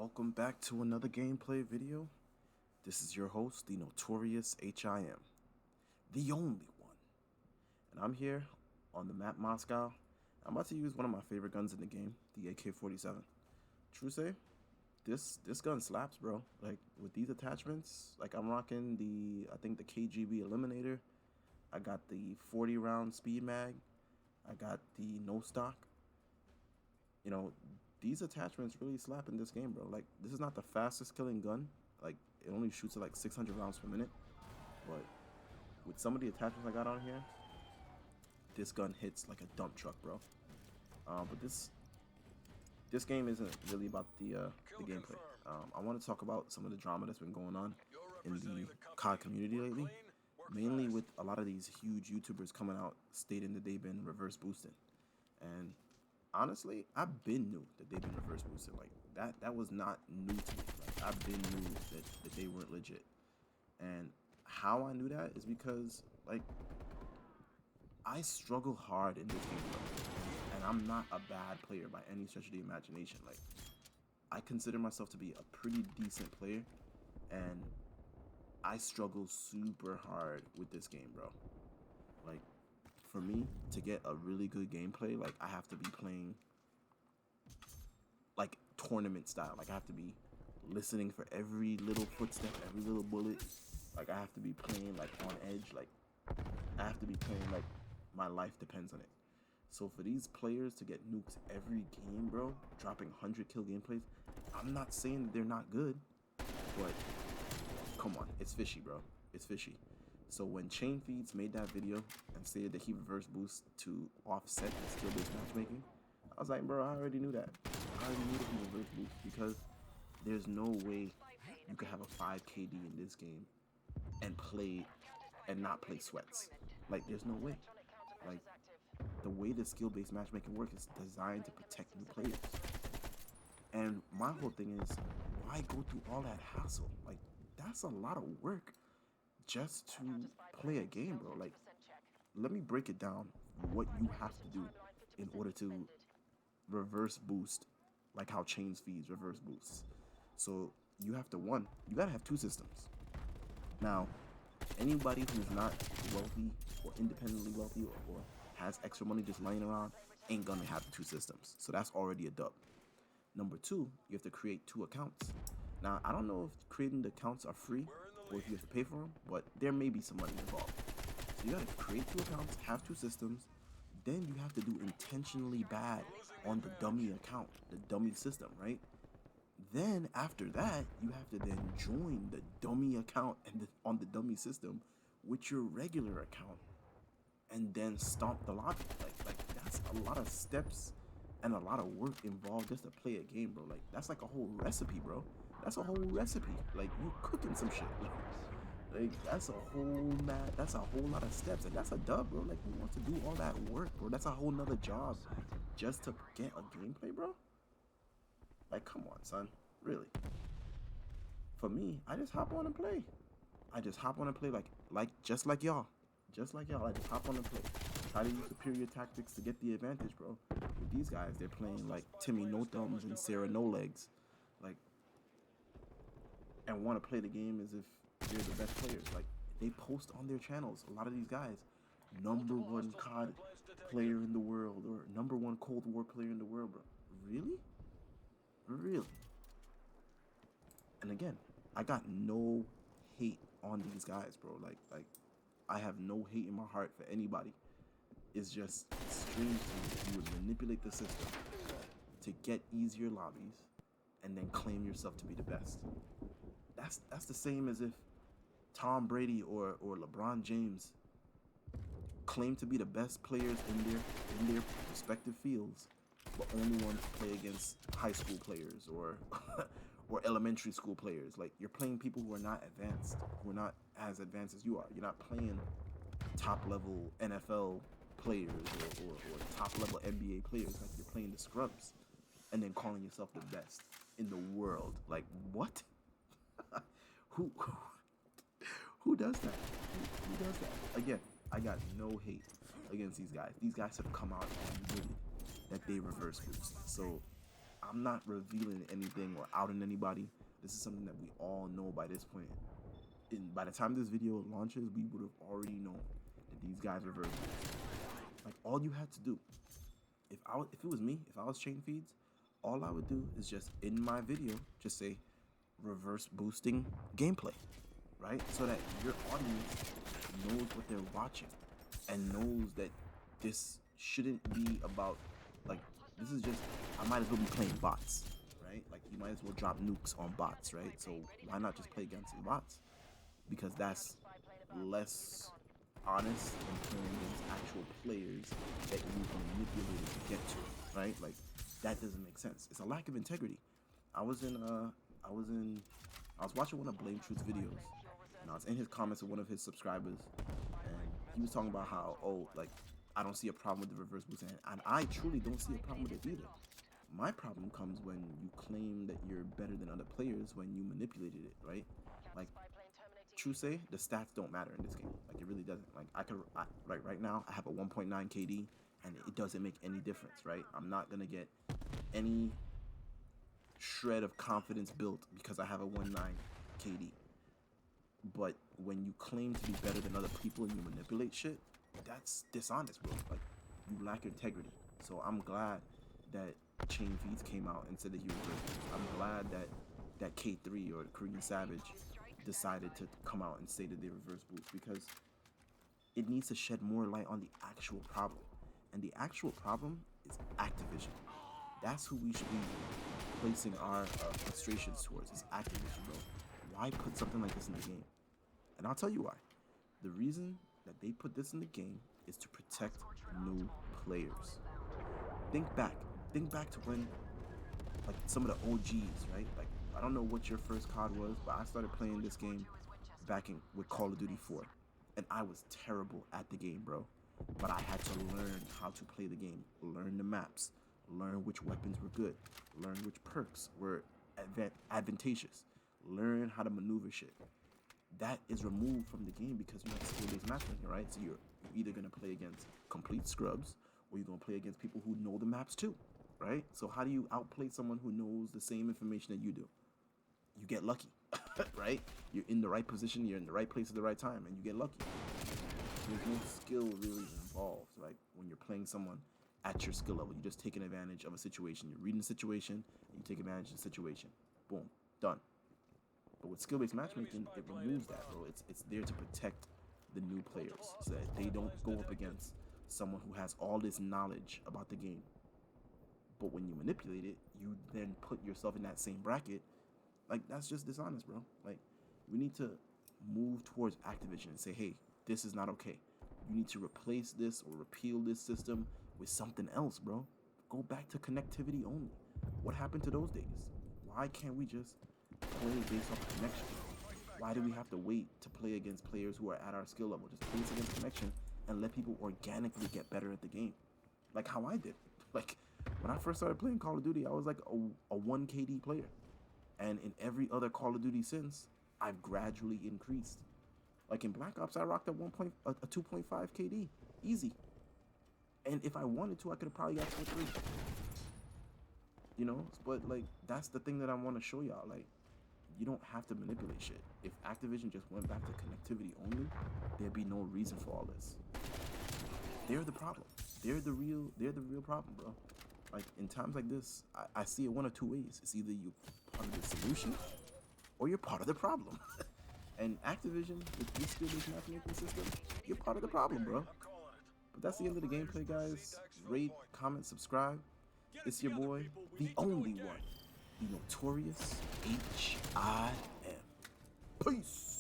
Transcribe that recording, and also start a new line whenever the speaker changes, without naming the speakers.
welcome back to another gameplay video. This is your host, the notorious H.I.M, the only one. And I'm here on the map Moscow. I'm about to use one of my favorite guns in the game, the AK-47. True say, this gun slaps, bro. Like, with these attachments, like I'm rocking I think the KGB Eliminator. I got the 40 round speed mag. I got the no stock. You know, these attachments really slap in this game, bro. Like, this is not the fastest killing gun. Like, it only shoots at like 600 rounds per minute. But with some of the attachments I got on here, this gun hits like a dump truck, bro. But this game isn't really about the gameplay. I want to talk about some of the drama that's been going on in the COD community lately. Mainly with a lot of these huge YouTubers coming out stating that they've been reverse boosting. And honestly, I've been knew that they've been reverse boosted. Like, that was not new to me. Like, I've been knew that they weren't legit. And how I knew that is because, like, I struggle hard in this game, bro. And I'm not a bad player by any stretch of the imagination. Like, I consider myself to be a pretty decent player, and I struggle super hard with this game, bro. Like, for me to get a really good gameplay, like, I have to be playing like tournament style. Like, I have to be listening for every little footstep, every little bullet. Like, I have to be playing like on edge. Like, I have to be playing like my life depends on it. So for these players to get nuked every game, bro, dropping 100 kill gameplays, I'm not saying that they're not good, but come on, it's fishy, bro. It's fishy. So when Chain Feeds made that video and stated that he reverse boost to offset the skill-based matchmaking, I was like, bro, I already knew that. I already knew that he reverse boost because there's no way you could have a 5 KD in this game and not play sweats. Like, there's no way. Like, the way the skill-based matchmaking works is designed to protect new players. And my whole thing is, why go through all that hassle? Like, that's a lot of work just to play a game, bro. Like, let me break it down what you have to do in order to reverse boost, like how Chains Feeds reverse boosts. So you have to, you gotta have two systems. Now, anybody who's not wealthy or independently wealthy or has extra money just lying around ain't gonna have the two systems. So that's already a dub. Number two, you have to create 2 accounts. Now, I don't know if creating the accounts are free or if you have to pay for them, but there may be some money involved. So you gotta create 2 accounts, have 2 systems, then you have to do intentionally bad on the dummy account, the dummy system, right? Then after that, you have to then join the dummy account and on the dummy system with your regular account and then stomp the lobby. Like that's a lot of steps and a lot of work involved just to play a game, bro. Like, that's like a whole recipe, bro. That's a whole recipe. Like, you cooking some shit. Like, that's a whole lot of steps, and that's a dub, bro. Like, who wants to do all that work, bro? That's a whole nother job just to get a gameplay, bro. Like, come on, son. Really. For me, I just hop on and play. Just like y'all. Just like y'all, I just hop on and play. Try to use superior tactics to get the advantage, bro. With these guys, they're playing like Timmy No Thumbs and Sarah No Legs. Like, and want to play the game as if they're the best players. Like, they post on their channels, a lot of these guys, #1 COD player in the world or #1 Cold War player in the world, bro. Really? Really? And again, I got no hate on these guys, bro. Like I have no hate in my heart for anybody. It's just strange to me that you would manipulate the system to get easier lobbies and then claim yourself to be the best. That's the same as if Tom Brady or LeBron James claim to be the best players in their respective fields, but only want to play against high school players or or elementary school players. Like, you're playing people who are not advanced, who are not as advanced as you are. You're not playing top level NFL players or top level NBA players. Like, you're playing the scrubs and then calling yourself the best in the world. Like, what? who does that? Who does that? Again, I got no hate against these guys. These guys have come out and admitted that they reverse boost. So I'm not revealing anything or outing anybody. This is something that we all know by this point. And by the time this video launches, we would have already known that these guys reverse boost. Like, all you had to do, if it was me, if I was chain feeds, all I would do is just in my video just say reverse boosting gameplay, right? So that your audience knows what they're watching and knows that this shouldn't be about, like, this is just, I might as well be playing bots, right? Like, you might as well drop nukes on bots, right? So why not just play against some bots? Because that's less honest than playing against actual players that you can manipulate to get to, right? Like, that doesn't make sense. It's a lack of integrity. I was watching one of Blame Truth's videos, and I was in his comments with one of his subscribers, and he was talking about how, oh, like, I don't see a problem with the reverse boost, and I truly don't see a problem with it either. My problem comes when you claim that you're better than other players when you manipulated it, right? Like, true say, the stats don't matter in this game. Like, it really doesn't. Like, right now, I have a 1.9 KD, and it doesn't make any difference, right? I'm not gonna get any shred of confidence built because I have a 1.9 KD. But when you claim to be better than other people and you manipulate shit, that's dishonest, bro. Like, you lack integrity. So I'm glad that Chain Feeds came out and said that you reversed boost. I'm glad that K3 or Korean Savage decided to come out and say that they reverse boost, because it needs to shed more light on the actual problem. And the actual problem is Activision. That's who we should be placing our frustrations towards, is Activision, bro. Why put something like this in the game? And I'll tell you why. The reason that they put this in the game is to protect new players. Think back to when, like, some of the OGs, right? Like, I don't know what your first COD was, but I started playing this game back with Call of Duty 4. And I was terrible at the game, bro. But I had to learn how to play the game, learn the maps, learn which weapons were good, learn which perks were advantageous, learn how to maneuver shit. That is removed from the game because you have skill-based matchmaking, right? So you're either going to play against complete scrubs, or you're going to play against people who know the maps too, right? So how do you outplay someone who knows the same information that you do? You get lucky, right? You're in the right position, you're in the right place at the right time, and you get lucky. There's no skill really involved, like, when you're playing someone at your skill level. You're just taking advantage of a situation. You're reading the situation, and you take advantage of the situation. Boom, done. But with skill-based matchmaking, it removes that, bro. It's there to protect the new players so that they don't go up against someone who has all this knowledge about the game. But when you manipulate it, you then put yourself in that same bracket. Like, that's just dishonest, bro. Like, we need to move towards Activision and say, hey, this is not okay. You need to replace this or repeal this system with something else, bro. Go back to connectivity only. What happened to those days? Why can't we just play based off connection? Why do we have to wait to play against players who are at our skill level? Just play against connection and let people organically get better at the game. Like how I did. Like, when I first started playing Call of Duty, I was like a 1 KD player. And in every other Call of Duty since, I've gradually increased. Like in Black Ops, I rocked a 2.5 KD. Easy. And if I wanted to, I could have probably got to a 3. You know? But, like, that's the thing that I want to show y'all. Like, you don't have to manipulate shit. If Activision just went back to connectivity only, there'd be no reason for all this. They're the problem. They're the real problem, bro. Like, in times like this, I see it one of two ways. It's either you're part of the solution or you're part of the problem. And Activision, with this skill-based matchmaking system, you're part of the problem, bro. But that's the end of the gameplay, guys. Rate, comment, subscribe. It's your boy, the only one, the notorious H.I.M. Peace.